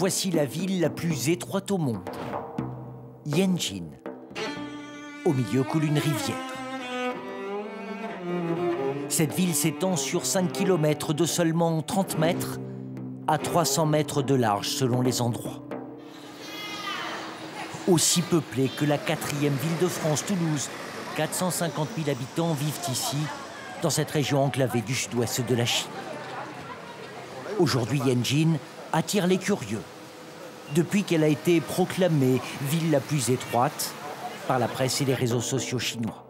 voici la ville la plus étroite au monde. Yanjin. Au milieu coule une rivière. Cette ville s'étend sur 5 km de seulement 30 mètres à 300 mètres de large selon les endroits. Aussi peuplée que la 4e ville de France, Toulouse. 450 000 habitants vivent ici, dans cette région enclavée du sud-ouest de la Chine. Aujourd'hui, Yanjin attire les curieux, depuis qu'elle a été proclamée ville la plus étroite par la presse et les réseaux sociaux chinois.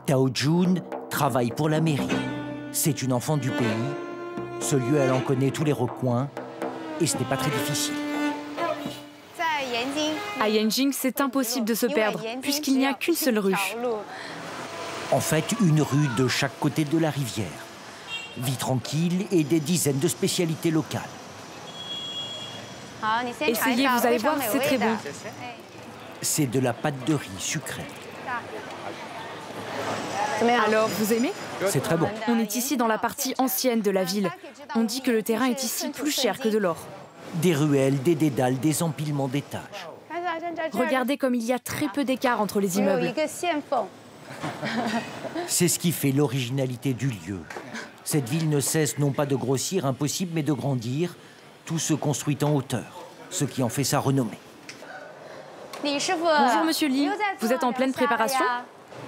Tao Jun travaille pour la mairie. C'est une enfant du pays. Ce lieu, elle en connaît tous les recoins et ce n'est pas très difficile. À Yanjin, c'est impossible de se perdre, puisqu'il n'y a qu'une seule rue. En fait, une rue de chaque côté de la rivière. Vie tranquille et des dizaines de spécialités locales. Essayez, vous allez voir, c'est très bon. C'est de la pâte de riz sucrée. Alors, vous aimez? C'est très bon. On est ici dans la partie ancienne de la ville. On dit que le terrain est ici plus cher que de l'or. Des ruelles, des dédales, des empilements d'étages. Regardez comme il y a très peu d'écart entre les immeubles. C'est ce qui fait l'originalité du lieu. Cette ville ne cesse non pas de grossir, impossible, mais de grandir. Tout se construit en hauteur, ce qui en fait sa renommée. Bonjour Monsieur Li, vous êtes en pleine préparation?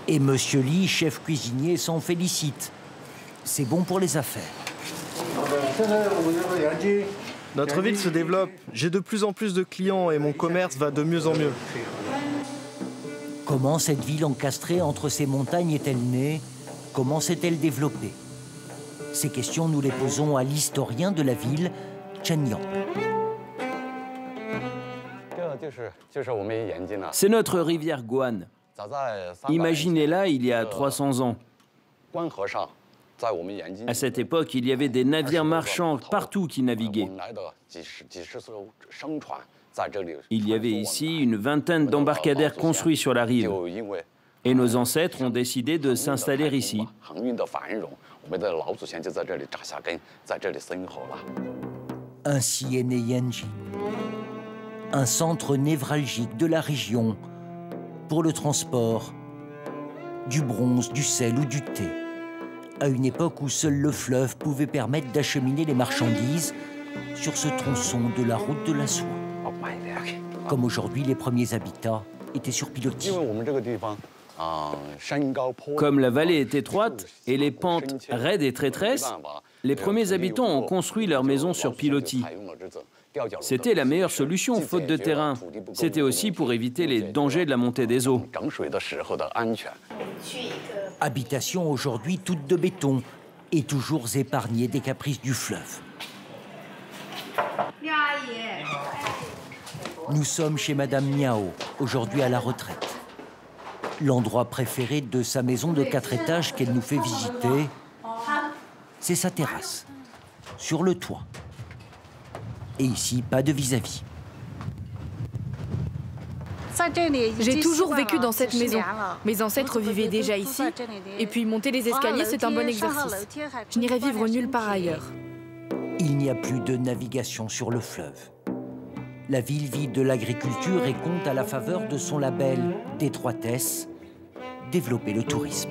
Et Monsieur Li, chef cuisinier, s'en félicite. C'est bon pour les affaires. Notre ville se développe. J'ai de plus en plus de clients et mon commerce va de mieux en mieux. Comment cette ville encastrée entre ces montagnes est-elle née? Comment s'est-elle développée? Ces questions, nous les posons à l'historien de la ville, Chen Yang. C'est notre rivière Guan. Imaginez-la il y a 300 ans. À cette époque, il y avait des navires marchands partout qui naviguaient. Il y avait ici une vingtaine d'embarcadères construits sur la rive. Et nos ancêtres ont décidé de s'installer ici. Ainsi est né Yanjin, un centre névralgique de la région pour le transport du bronze, du sel ou du thé, à une époque où seul le fleuve pouvait permettre d'acheminer les marchandises sur ce tronçon de la route de la soie. Comme aujourd'hui, les premiers habitats étaient sur pilotis. Comme la vallée est étroite et les pentes raides et traîtresses, les premiers habitants ont construit leurs maisons sur pilotis. C'était la meilleure solution, faute de terrain. C'était aussi pour éviter les dangers de la montée des eaux. Habitation aujourd'hui toute de béton et toujours épargnée des caprices du fleuve. Nous sommes chez Madame Miao, aujourd'hui à la retraite. L'endroit préféré de sa maison de 4 étages qu'elle nous fait visiter, c'est sa terrasse, sur le toit. Et ici, pas de vis-à-vis. J'ai toujours vécu dans cette maison. Mes ancêtres vivaient déjà ici. Et puis monter les escaliers, c'est un bon exercice. Je n'irai vivre nulle part ailleurs. Il n'y a plus de navigation sur le fleuve. La ville vit de l'agriculture et compte à la faveur de son label d'étroitesse développer le tourisme.